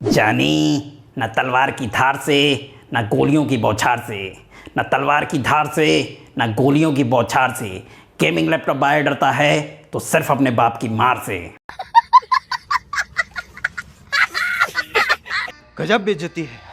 जानी न तलवार की धार से न गोलियों की बौछार से, न तलवार की धार से न गोलियों की बौछार से। गेमिंग लैपटॉप बायर डरता है तो सिर्फ अपने बाप की मार से। गजब बेइज्जती है।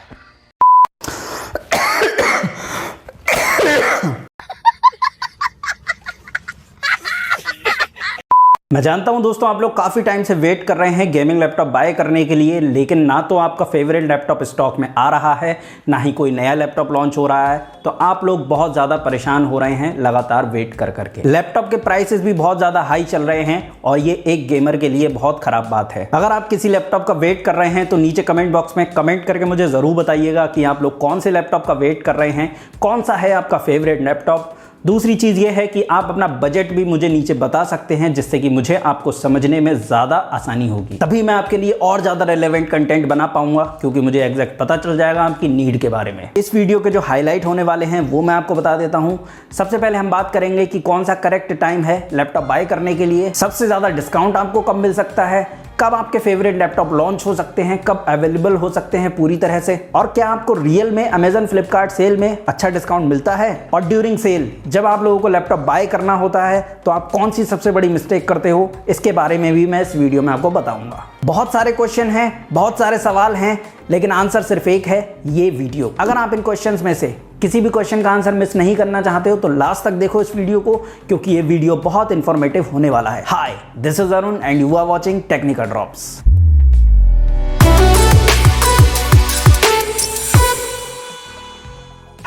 मैं जानता हूं दोस्तों, आप लोग काफ़ी टाइम से वेट कर रहे हैं गेमिंग लैपटॉप बाय करने के लिए, लेकिन ना तो आपका फेवरेट लैपटॉप स्टॉक में आ रहा है, ना ही कोई नया लैपटॉप लॉन्च हो रहा है। तो आप लोग बहुत ज़्यादा परेशान हो रहे हैं लगातार वेट कर करके। लैपटॉप के प्राइसेस भी बहुत ज़्यादा हाई चल रहे हैं और ये एक गेमर के लिए बहुत ख़राब बात है। अगर आप किसी लैपटॉप का वेट कर रहे हैं तो नीचे कमेंट बॉक्स में कमेंट करके मुझे ज़रूर बताइएगा कि आप लोग कौन से लैपटॉप का वेट कर रहे हैं, कौन सा है आपका फेवरेट लैपटॉप। दूसरी चीज़ ये है कि आप अपना बजट भी मुझे नीचे बता सकते हैं, जिससे कि मुझे आपको समझने में ज़्यादा आसानी होगी। तभी मैं आपके लिए और ज़्यादा रेलेवेंट कंटेंट बना पाऊंगा, क्योंकि मुझे एग्जैक्ट पता चल जाएगा आपकी नीड के बारे में। इस वीडियो के जो हाईलाइट होने वाले हैं वो मैं आपको बता देता हूँ। सबसे पहले हम बात करेंगे कि कौन सा करेक्ट टाइम है लैपटॉप बाय करने के लिए, सबसे ज़्यादा डिस्काउंट आपको कब मिल सकता है, कब आपके फेवरेट लैपटॉप लॉन्च हो सकते हैं, कब अवेलेबल हो सकते हैं पूरी तरह से, और क्या आपको रियल में अमेजन फ्लिपकार्ट सेल में अच्छा डिस्काउंट मिलता है। और ड्यूरिंग सेल जब आप लोगों को लैपटॉप बाय करना होता है तो आप कौन सी सबसे बड़ी मिस्टेक करते हो, इसके बारे में भी मैं इस वीडियो में आपको बताऊंगा। बहुत सारे क्वेश्चन हैं, बहुत सारे सवाल हैं, लेकिन आंसर सिर्फ एक है, ये वीडियो। अगर आप इन क्वेश्चंस में से किसी भी क्वेश्चन का आंसर मिस नहीं करना चाहते हो तो लास्ट तक देखो इस वीडियो को, क्योंकि ये वीडियो बहुत इंफॉर्मेटिव होने वाला है। Hi, this is Arun and you are watching technical drops.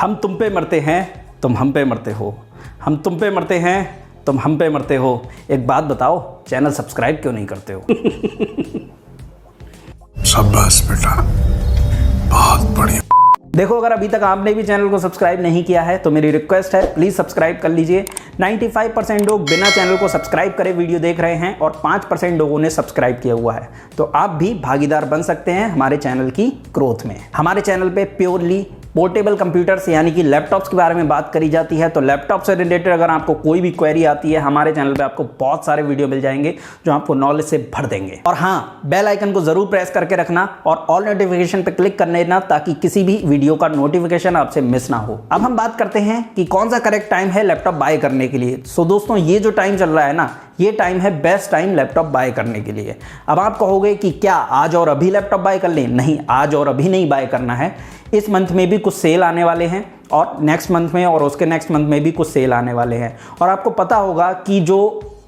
हम तुम पे मरते हैं, तुम हम पे मरते हो। हम तुम पे मरते हैं, तुम हम पे मरते हो। एक बात बताओ, चैनल सब्सक्राइब क्यों नहीं करते हो? शाबाश बेटा, बहुत बढ़िया। देखो, अगर अभी तक आपने भी चैनल को सब्सक्राइब नहीं किया है तो मेरी रिक्वेस्ट है, प्लीज़ सब्सक्राइब कर लीजिए। 95% लोग बिना चैनल को सब्सक्राइब करे वीडियो देख रहे हैं और 5% लोगों ने सब्सक्राइब किया हुआ है। तो आप भी भागीदार बन सकते हैं हमारे चैनल की ग्रोथ में। हमारे चैनल पे प्योरली पोर्टेबल कंप्यूटर्स यानी कि लैपटॉप्स के बारे में बात करी जाती है। तो लैपटॉप से रिलेटेड अगर आपको कोई भी क्वेरी आती है, हमारे चैनल पे आपको बहुत सारे वीडियो मिल जाएंगे जो आपको नॉलेज से भर देंगे। और हाँ, बेल आइकन को जरूर प्रेस करके रखना और ऑल नोटिफिकेशन पे क्लिक कर लेना, ताकि किसी भी वीडियो का नोटिफिकेशन आपसे मिस ना हो। अब हम बात करते हैं कि कौन सा करेक्ट टाइम है लैपटॉप बाय करने के लिए। सो दोस्तों, ये जो टाइम चल रहा है ना, ये टाइम है बेस्ट टाइम लैपटॉप बाय करने के लिए। अब आप कहोगे कि क्या आज और अभी लैपटॉप बाय कर लें? नहीं, आज और अभी नहीं बाय करना है। इस मंथ में भी कुछ सेल आने वाले हैं और नेक्स्ट मंथ में और उसके नेक्स्ट मंथ में भी कुछ सेल आने वाले हैं। और आपको पता होगा कि जो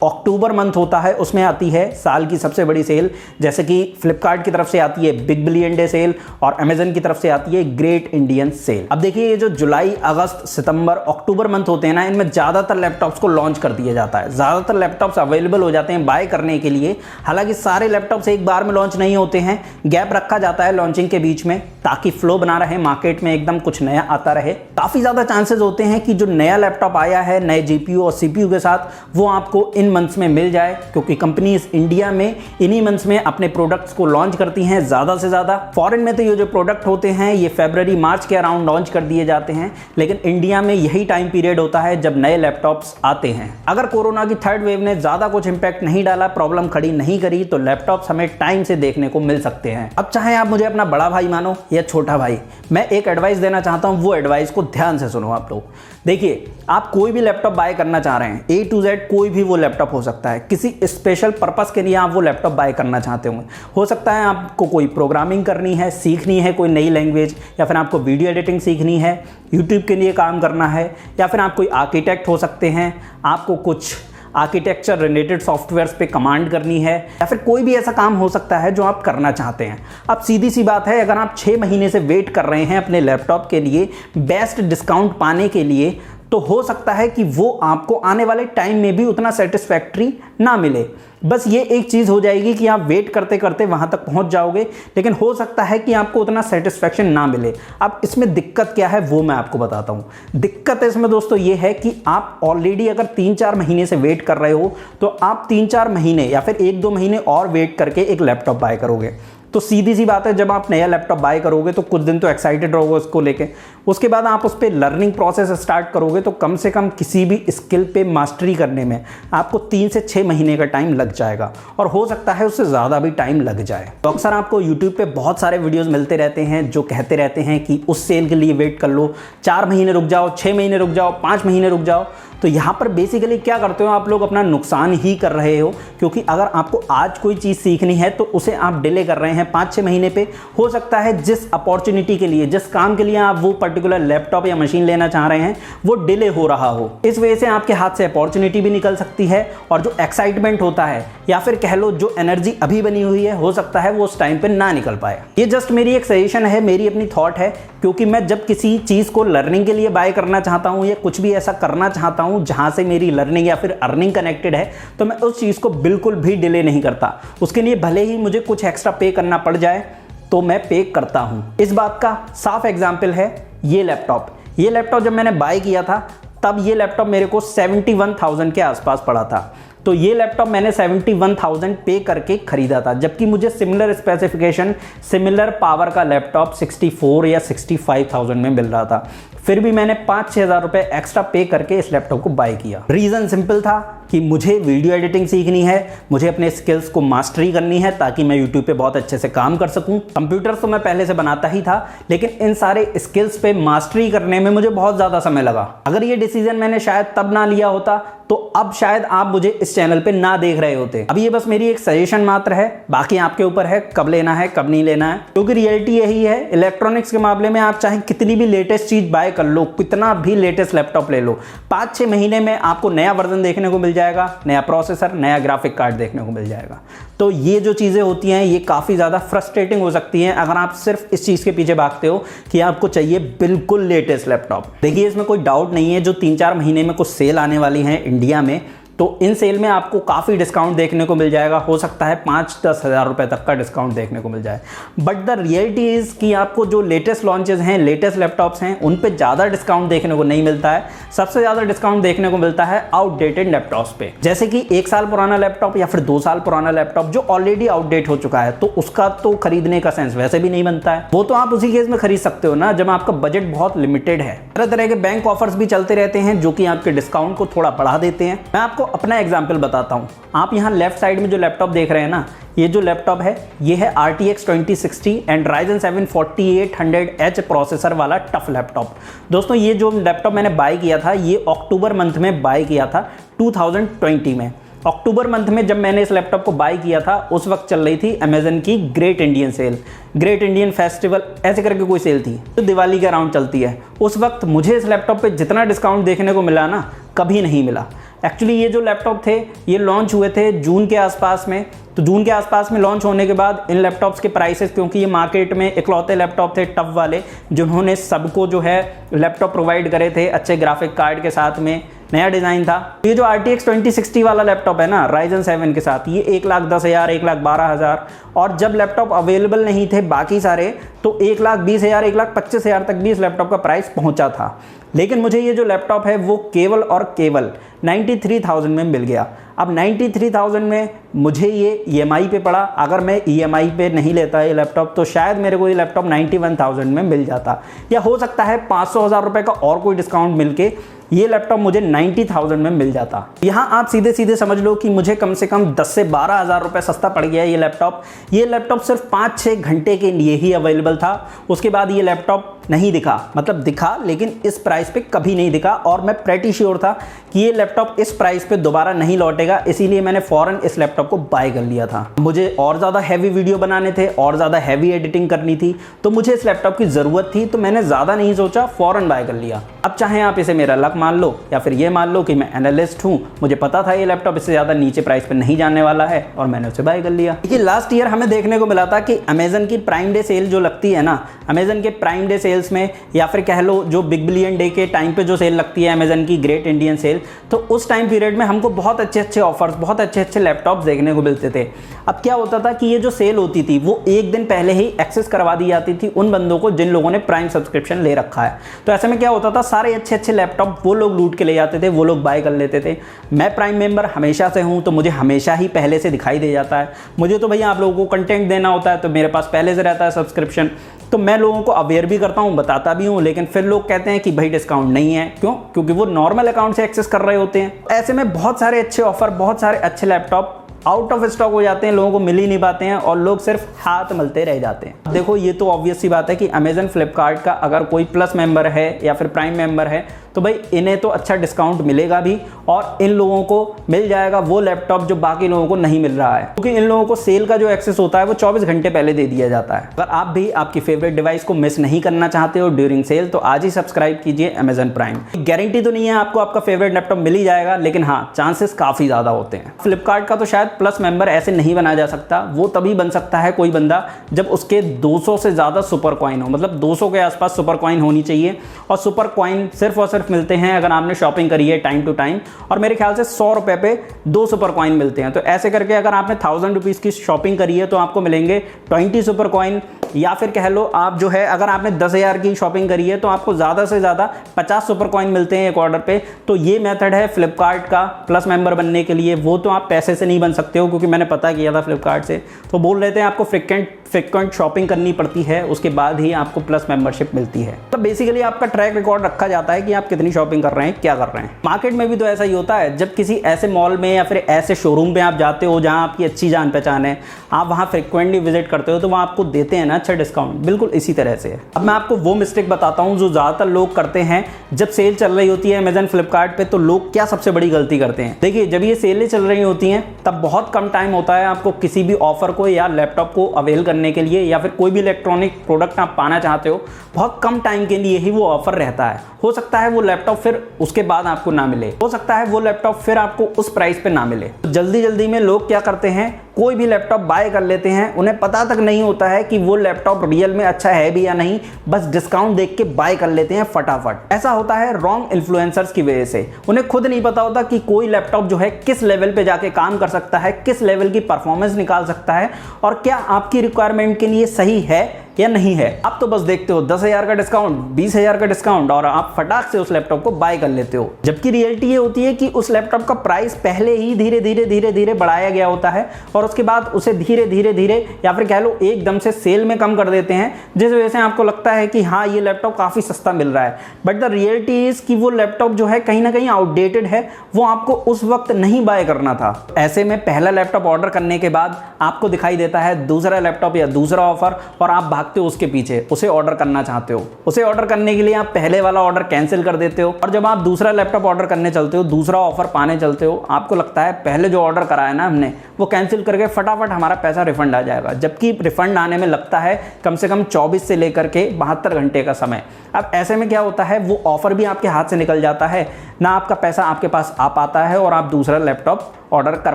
अक्टूबर मंथ होता है उसमें आती है साल की सबसे बड़ी सेल, जैसे कि फ्लिपकार्ट की तरफ से आती है बिग बिलियन डे सेल और अमेजन की तरफ से आती है ग्रेट इंडियन सेल। अब देखिए, ये जो जुलाई, अगस्त, सितंबर, अक्टूबर मंथ होते हैं ना, इनमें ज़्यादातर लैपटॉप्स को लॉन्च कर दिया जाता है। ज़्यादातर लैपटॉप्स अवेलेबल हो जाते हैं बाय करने के लिए। हालांकि सारे लैपटॉप्स एक बार में लॉन्च नहीं होते हैं, गैप रखा जाता है लॉन्चिंग के बीच में, ताकि फ्लो बना रहे, मार्केट में एकदम कुछ नया आता रहे। काफ़ी ज़्यादा चांसेस होते हैं कि जो नया लैपटॉप आया है नए जीपीयू और सीपीयू के साथ, वो आपको इन मंथ्स में मिल जाए, क्योंकि कंपनीज इंडिया में इन्हीं मंथ्स में अपने प्रोडक्ट्स को लॉन्च करती हैं ज़्यादा से ज़्यादा। फॉरेन में तो ये जो प्रोडक्ट होते हैं ये फरवरी मार्च के अराउंड लॉन्च कर दिए जाते हैं, लेकिन इंडिया में यही टाइम पीरियड होता है जब नए लैपटॉप्स आते हैं। अगर कोरोना की थर्ड वेव ने ज़्यादा कुछ इंपैक्ट नहीं डाला, प्रॉब्लम खड़ी नहीं करी, तो लैपटॉप्स हमें टाइम से देखने को मिल सकते हैं। अब चाहे आप मुझे अपना बड़ा भाई मानो या छोटा भाई, मैं एक एडवाइस देना चाहता हूं, वो एडवाइस को ध्यान से सुनो आप लोग। देखिए, आप कोई भी लैपटॉप बाय करना चाह रहे हैं, A to Z कोई भी वो लैपटॉप हो सकता है। किसी स्पेशल पर्पस के लिए आप वो लैपटॉप बाय करना चाहते होंगे। हो सकता है आपको कोई प्रोग्रामिंग करनी है, सीखनी है कोई नई लैंग्वेज, या फिर आपको वीडियो एडिटिंग सीखनी है, यूट्यूब के लिए काम करना है, या फिर आप कोई आर्किटेक्ट हो सकते हैं, आपको कुछ आर्किटेक्चर रिलेटेड सॉफ्टवेयर्स पे कमांड करनी है, या फिर कोई भी ऐसा काम हो सकता है जो आप करना चाहते हैं। अब सीधी सी बात है, अगर आप 6 महीने से वेट कर रहे हैं अपने लैपटॉप के लिए बेस्ट डिस्काउंट पाने के लिए, तो हो सकता है कि वो आपको आने वाले टाइम में भी उतना सेटिस्फैक्ट्री ना मिले। बस ये एक चीज़ हो जाएगी कि आप वेट करते करते वहाँ तक पहुँच जाओगे, लेकिन हो सकता है कि आपको उतना सेटिस्फैक्शन ना मिले। अब इसमें दिक्कत क्या है वो मैं आपको बताता हूँ। दिक्कत इसमें दोस्तों ये है कि आप ऑलरेडी अगर 3-4 महीने से वेट कर रहे हो, तो आप 3-4 महीने या फिर 1-2 महीने और वेट करके एक लैपटॉप बाय करोगे। तो सीधी सी बात है, जब आप नया लैपटॉप बाय करोगे तो कुछ दिन तो एक्साइटेड रहोगे उसको लेके, उसके बाद आप उस पर लर्निंग प्रोसेस स्टार्ट करोगे तो कम से कम किसी भी स्किल पे मास्टरी करने में आपको 3 से 6 महीने का टाइम लग जाएगा, और हो सकता है उससे ज़्यादा भी टाइम लग जाए। तो अक्सर आपको यूट्यूब पे बहुत सारे वीडियोस मिलते रहते हैं जो कहते रहते हैं कि उस सेल के लिए वेट कर लो, 4 महीने रुक जाओ, 6 महीने रुक जाओ, 5 महीने रुक जाओ। तो यहाँ पर बेसिकली क्या करते हो आप लोग, अपना नुकसान ही कर रहे हो, क्योंकि अगर आपको आज कोई चीज़ सीखनी है तो उसे आप डिले कर रहे हैं 5-6 महीने पे। हो सकता है जिस अपॉर्चुनिटी के लिए, जिस काम के लिए आप वो पर्टिकुलर लैपटॉप या मशीन लेना चाह रहे हैं वो डिले हो रहा हो, इस वजह से आपके हाथ से अपॉर्चुनिटी भी निकल सकती है, और जो एक्साइटमेंट होता है या फिर कह लो जो एनर्जी अभी बनी हुई है, हो सकता है वो उस टाइम पे ना निकल पाए। ये जस्ट मेरी एक सजेशन है, मेरी अपनी थॉट है, क्योंकि मैं जब किसी चीज़ को लर्निंग के लिए बाय करना चाहता हूँ या कुछ भी ऐसा करना चाहता हूँ जहाँ से मेरी लर्निंग या फिर अर्निंग कनेक्टेड है, तो मैं उस चीज़ को बिल्कुल भी डिले नहीं करता। उसके लिए भले ही मुझे कुछ एक्स्ट्रा पे करना पड़ जाए तो मैं पे करता हूँ। इस बात का साफ एग्जाम्पल है ये लैपटॉप। ये लैपटॉप जब मैंने बाय किया था तब ये लैपटॉप मेरे को 71,000 के आसपास पड़ा था। तो ये लैपटॉप मैंने 71,000 पे करके खरीदा था, जबकि मुझे सिमिलर स्पेसिफिकेशन, सिमिलर पावर का लैपटॉप 64 या 65,000 में मिल रहा था। फिर भी मैंने 5-6 हज़ार रुपये एक्स्ट्रा पे करके इस लैपटॉप को बाय किया। रीज़न सिंपल था कि मुझे वीडियो एडिटिंग सीखनी है, मुझे अपने स्किल्स को मास्टरी करनी है ताकि मैं यूट्यूब पे बहुत अच्छे से काम कर सकूं। कंप्यूटर्स तो मैं पहले से बनाता ही था, लेकिन इन सारे स्किल्स पे मास्टरी करने में मुझे बहुत ज़्यादा समय लगा। अगर ये डिसीजन मैंने शायद तब ना लिया होता तो अब शायद आप मुझे इस चैनल पे ना देख रहे होते। अब ये बस मेरी एक सजेशन मात्र है, बाकी आपके ऊपर है कब लेना है कब नहीं लेना है, क्योंकि रियलिटी यही है, इलेक्ट्रॉनिक्स के मामले में आप चाहे कितनी भी लेटेस्ट चीज़ बाय कर लो, कितना भी लेटेस्ट लैपटॉप ले लो, 5-6 महीने में आपको नया वर्जन देखने को मिल जाएगा, नया प्रोसेसर, नया ग्राफिक कार्ड देखने को मिल जाएगा। तो ये जो चीज़ें होती हैं ये काफ़ी ज़्यादा फ्रस्ट्रेटिंग हो सकती हैं अगर आप सिर्फ इस चीज़ के पीछे भागते हो कि आपको चाहिए बिल्कुल लेटेस्ट लैपटॉप। देखिए इसमें कोई डाउट नहीं है, जो 3-4 महीने में कुछ सेल आने वाली हैं इंडिया में, तो इन सेल में आपको काफ़ी डिस्काउंट देखने को मिल जाएगा। हो सकता है 5-10 हज़ार रुपये तक का डिस्काउंट देखने को मिल जाए, बट द रियलिटी इज़ कि आपको जो लेटेस्ट लॉन्चेस हैं, लेटेस्ट लैपटॉप्स हैं, उन पे ज़्यादा डिस्काउंट देखने को नहीं मिलता है। सबसे ज़्यादा डिस्काउंट देखने को मिलता है आउटडेटेड लैपटॉप्स पे, जैसे कि 1 साल पुराना लैपटॉप या फिर 2 साल पुराना लैपटॉप जो ऑलरेडी आउटडेट हो चुका है, तो उसका तो खरीदने का सेंस वैसे भी नहीं बनता है। वो तो आप उसी केस में खरीद सकते हो ना जब आपका बजट बहुत लिमिटेड है। तरह तरह के बैंक ऑफर्स भी चलते रहते हैं जो कि आपके डिस्काउंट को थोड़ा बढ़ा देते हैं। मैं आपको अपना एग्जाम्पल बताता हूं। आप यहां लेफ्ट साइड में जो लैपटॉप देख रहे हैं ना, ये जो लैपटॉप है ये है RTX 2060 and Ryzen 7 4800H processor वाला टफ लैपटॉप। दोस्तों ये जो लैपटॉप मैंने बाय किया था ये अक्टूबर मंथ में बाय किया था 2020 में। अक्टूबर मंथ में जब मैंने इस लैपटॉप को बाय किया था उस वक्त चल रही थी अमेजन की great Indian sale, great Indian festival ऐसे करके कोई सेल थी जो दिवाली के अराउंड चलती है। उस वक्त मुझे इस लैपटॉप पे जितना डिस्काउंट देखने को मिला ना कभी नहीं मिला। एक्चुअली ये जो लैपटॉप थे ये लॉन्च हुए थे जून के आसपास में, तो जून के आसपास में लॉन्च होने के बाद इन लैपटॉप्स के प्राइसेस, क्योंकि ये मार्केट में इकलौते लैपटॉप थे टफ वाले जिन्होंने सबको जो है लैपटॉप प्रोवाइड करे थे अच्छे ग्राफिक कार्ड के साथ में, नया डिज़ाइन था। ये जो RTX 2060 वाला लैपटॉप है ना Ryzen 7 के साथ, ये 1,10,000 1,12,000, और जब लैपटॉप अवेलेबल नहीं थे बाकी सारे तो 1,20,000 1,25,000 तक भी इस लैपटॉप का प्राइस पहुंचा था। लेकिन मुझे ये जो लैपटॉप है वो केवल और केवल 93,000 में मिल गया। अब 93,000 में मुझे ये EMI पे पड़ा। अगर मैं EMI पे नहीं लेता ये लैपटॉप तो शायद मेरे को ये लैपटॉप 91,000 में मिल जाता, या हो सकता है 500,000 रुपये का और कोई डिस्काउंट मिलके ये लैपटॉप मुझे 90,000 में मिल जाता। यहाँ आप सीधे सीधे समझ लो कि मुझे कम से कम 10 से 12,000 रुपये सस्ता पड़ गया ये लैपटॉप। ये लैपटॉप सिर्फ 5-6 घंटे के लिए ही अवेलेबल था, उसके बाद ये लैपटॉप नहीं दिखा, मतलब दिखा लेकिन इस प्राइस पे कभी नहीं दिखा, और मैं प्रेटी श्योर था कि ये लैपटॉप इस प्राइस पे दोबारा नहीं लौटेगा, इसीलिए मैंने फ़ौरन इस लैपटॉप को बाय कर लिया था। मुझे और ज़्यादा हैवी वीडियो बनाने थे, और ज़्यादा हैवी एडिटिंग करनी थी, तो मुझे इस लैपटॉप की ज़रूरत थी, तो मैंने ज़्यादा नहीं सोचा, फ़ौरन बाय कर लिया। अब चाहे आप इसे मेरा लक मान लो या फिर ये मान लो कि मैं एनालिस्ट हूँ, मुझे पता था ये लैपटॉप इससे ज़्यादा नीचे प्राइस पे नहीं जाने वाला है और मैंने उसे बाय कर लिया। देखिए लास्ट ईयर हमें देखने को मिला था कि अमेजन की प्राइम डे सेल जो लगती है ना, अमेजन के प्राइम डे सेल सेल्स में, या फिर कह लो जो बिग बिलियन डे के टाइम पे जो सेल लगती है अमेजन की, ग्रेट इंडियन सेल, तो उस टाइम पीरियड में हमको बहुत अच्छे अच्छे ऑफर्स, बहुत अच्छे अच्छे लैपटॉप्स देखने को मिलते थे। अब क्या होता था कि ये जो सेल होती थी वो एक दिन पहले ही एक्सेस करवा दी जाती थी उन बंदों को जिन लोगों ने प्राइम सब्सक्रिप्शन ले रखा है। तो ऐसे में क्या होता था, सारे अच्छे अच्छे लैपटॉप वो लोग लूट के ले जाते थे, वो लोग बाय कर लेते थे। मैं प्राइम मेंबर हमेशा से हूँ तो मुझे हमेशा ही पहले से दिखाई दे जाता है। मुझे तो भैया आप लोगों को कंटेंट देना होता है तो मेरे पास पहले से रहता है सब्सक्रिप्शन, तो मैं लोगों को अवेयर भी करता हूँ, बताता भी हूँ। लेकिन फिर लोग कहते हैं कि भाई डिस्काउंट नहीं है, क्यों? क्योंकि वो नॉर्मल अकाउंट से एक्सेस कर रहे होते हैं। ऐसे में बहुत सारे अच्छे ऑफर, बहुत सारे अच्छे लैपटॉप आउट ऑफ स्टॉक हो जाते हैं, लोगों को मिल ही नहीं पाते हैं और लोग सिर्फ हाथ मलते रह जाते हैं। देखो ये तो ऑब्वियस सी बात है कि अमेजन फ्लिपकार्ट का अगर कोई प्लस मेंबर है या फिर प्राइम मेंबर है तो भाई इन्हें तो अच्छा डिस्काउंट मिलेगा भी, और इन लोगों को मिल जाएगा वो लैपटॉप जो बाकी लोगों को नहीं मिल रहा है, क्योंकि इन लोगों को सेल का जो एक्सेस होता है वो 24 घंटे पहले दे दिया जाता है। अगर आप भी आपकी फेवरेट डिवाइस को मिस नहीं करना चाहते हो ड्यूरिंग सेल तो आज ही सब्सक्राइब कीजिए अमेजन प्राइम। गारंटी तो नहीं है आपको आपका फेवरेट लैपटॉप मिल ही जाएगा, लेकिन हाँ चांसेस काफ़ी ज़्यादा होते हैं। फ्लिपकार्ट का तो शायद प्लस मेंबर ऐसे नहीं बना जा सकता, वो तभी बन सकता है कोई बंदा जब उसके 200 से ज़्यादा सुपर कॉइन हो, मतलब 200 के आसपास सुपर कॉइन होनी चाहिए। और सुपर कॉइन सिर्फ और सिर्फ मिलते हैं अगर आपने शॉपिंग करी है टाइम टू टाइम, और मेरे ख्याल से 100 रुपए पे 2 सुपर कॉइन मिलते हैं। तो ऐसे करके अगर आपने 1000 रुपीज़ की शॉपिंग करी है तो आपको मिलेंगे 20 सुपर कॉइन, या फिर कह लो आप जो है अगर आपने 10,000 की शॉपिंग करी है तो आपको ज़्यादा से ज़्यादा 50 सुपर कॉइन मिलते हैं एक ऑर्डर पे। तो ये मेथड है फ्लिपकार्ट का प्लस मेंबर बनने के लिए। वो तो आप पैसे से नहीं बन सकते हो, क्योंकि मैंने पता किया था फ्लिपकार्ट से, तो बोल रहे थे आपको फ्रिक्वेंट शॉपिंग करनी पड़ती है, उसके बाद ही आपको प्लस मेंबरशिप मिलती है। तो बेसिकली आपका ट्रैक रिकॉर्ड रखा जाता है कि आप कितनी शॉपिंग कर रहे हैं, क्या कर रहे हैं। मार्केट में भी तो ऐसा ही होता है, जब किसी ऐसे मॉल में या फिर ऐसे शोरूम में आप जाते हो जहाँ आपकी अच्छी जान पहचान है, आप वहाँ फ्रिक्वेंटली विजिट करते हो तो वहाँ आपको देते हैं ना अच्छा डिस्काउंट। बिल्कुल इसी तरह से है। अब मैं आपको वो मिस्टेक बताता हूँ जो ज़्यादातर लोग करते हैं जब सेल चल रही होती है अमेजन फ्लिपकार्ट पे। तो लोग क्या सबसे बड़ी गलती करते हैं, देखिए जब ये सेलें चल रही होती हैं तब बहुत कम टाइम होता है आपको किसी भी ऑफर को या लैपटॉप को अवेल करने के लिए, या फिर कोई भी इलेक्ट्रॉनिक प्रोडक्ट आप पाना चाहते हो, बहुत कम टाइम के लिए ही वो ऑफर रहता है। हो सकता है वो लैपटॉप फिर उसके बाद आपको ना मिले, हो सकता है वो लैपटॉप फिर आपको उस प्राइस पे ना मिले। तो जल्दी जल्दी में लोग क्या करते हैं, कोई भी लैपटॉप बाय कर लेते हैं, उन्हें पता तक नहीं होता है कि वो लैपटॉप रियल में अच्छा है भी या नहीं, बस डिस्काउंट देख के बाय कर लेते हैं फटाफट। ऐसा होता है रॉन्ग इन्फ्लुएंसर्स की वजह से। उन्हें खुद नहीं पता होता कि कोई लैपटॉप जो है किस लेवल पे जाके काम कर सकता है, किस लेवल की परफॉर्मेंस निकाल सकता है, और क्या आपकी रिक्वायरमेंट के लिए सही है या नहीं है। आप तो बस देखते हो 10,000 का डिस्काउंट, 20,000 का डिस्काउंट, और आप फटाक से उस लैपटॉप को बाय कर लेते हो। जबकि रियलिटी ये होती है कि उस लैपटॉप का प्राइस पहले ही धीरे धीरे बढ़ाया गया होता है, और उसके बाद उसे धीरे धीरे या फिर कह लो एकदम से सेल में कम कर देते हैं, जिस वजह से आपको लगता है कि हाँ ये लैपटॉप काफ़ी सस्ता मिल रहा है। बट द रियलिटी इज कि वो लैपटॉप जो है कहीं ना कहीं आउटडेटेड है, वो आपको उस वक्त नहीं बाय करना था। ऐसे में पहला लैपटॉप ऑर्डर करने के बाद आपको दिखाई देता है दूसरा लैपटॉप या दूसरा ऑफर, और आप भागते हो उसके पीछे, उसे ऑर्डर करना चाहते हो। उसे ऑर्डर करने के लिए आप पहले वाला ऑर्डर कैंसिल कर देते हो, और जब आप दूसरा लैपटॉप ऑर्डर करने चलते हो, दूसरा ऑफर पाने चलते हो, आपको लगता है पहले जो ऑर्डर कराया ना हमने वो कैंसिल करके फटाफट हमारा पैसा रिफंड आ जाएगा, जबकि रिफंड आने में लगता है कम से कम 24 से लेकर के 72 घंटे का समय। अब ऐसे में क्या होता है, वो ऑफर भी आपके हाथ से निकल जाता है, ना आपका पैसा आपके पास आ पाता है और आप दूसरा लैपटॉप ऑर्डर कर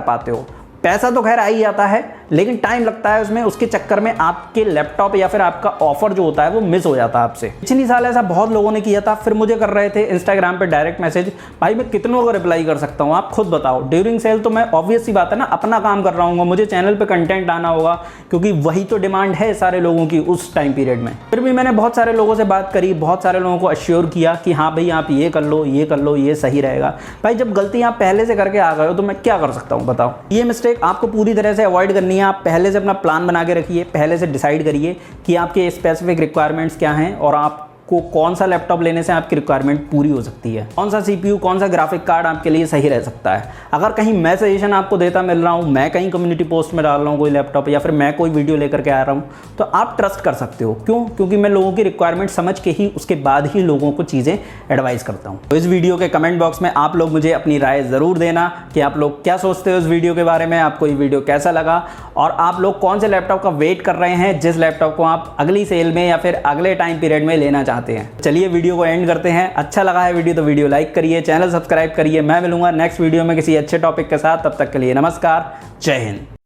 पाते हो। पैसा तो खैर आ ही जाता है, लेकिन टाइम लगता है उसमें, उसके चक्कर में आपके लैपटॉप या फिर आपका ऑफर जो होता है वो मिस हो जाता है आपसे। पिछले साल ऐसा बहुत लोगों ने किया था, फिर मुझे कर रहे थे इंस्टाग्राम पे डायरेक्ट मैसेज, भाई मैं कितनों को रिप्लाई कर सकता हूँ, आप खुद बताओ। ड्यूरिंग सेल तो मैं ऑब्वियस सी बात है ना अपना काम कर रहा हूँ, मुझे चैनल पे कंटेंट आना होगा, क्योंकि वही तो डिमांड है सारे लोगों की उस टाइम पीरियड में। फिर भी मैंने बहुत सारे लोगों से बात करी, बहुत सारे लोगों को अश्योर किया कि हाँ भाई आप ये कर लो, ये कर लो, ये सही रहेगा। भाई जब गलती आप पहले से करके आ गए हो तो मैं क्या कर सकता हूँ, बताओ। ये मिस्टेक आपको पूरी तरह से अवॉइड करनी है। आप पहले से अपना प्लान बना के रखिए, पहले से डिसाइड करिए कि आपके स्पेसिफिक रिक्वायरमेंट्स क्या हैं और आप को कौन सा लैपटॉप लेने से आपकी रिक्वायरमेंट पूरी हो सकती है, कौन सा सीपीयू, कौन सा ग्राफिक कार्ड आपके लिए सही रह सकता है। अगर कहीं मैं सजेशन आपको देता मिल रहा हूँ, मैं कहीं कम्युनिटी पोस्ट में डाल रहा हूँ कोई लैपटॉप, या फिर मैं कोई वीडियो लेकर के आ रहा हूँ, तो आप ट्रस्ट कर सकते हो। क्यों? क्योंकि मैं लोगों की रिक्वायरमेंट समझ के ही उसके बाद ही लोगों को चीज़ें एडवाइस करता हूँ। तो इस वीडियो के कमेंट बॉक्स में आप लोग मुझे अपनी राय ज़रूर देना कि आप लोग क्या सोचते हो इस वीडियो के बारे में, आपको ये वीडियो कैसा लगा, और आप लोग कौन से लैपटॉप का वेट कर रहे हैं जिस लैपटॉप को आप अगली सेल में या फिर अगले टाइम पीरियड में लेना चाहते हैं। चलिए वीडियो को एंड करते हैं। अच्छा लगा है वीडियो तो वीडियो लाइक करिए, चैनल सब्सक्राइब करिए। मैं मिलूंगा नेक्स्ट वीडियो में किसी अच्छे टॉपिक के साथ, तब तक के लिए नमस्कार, जय हिंद।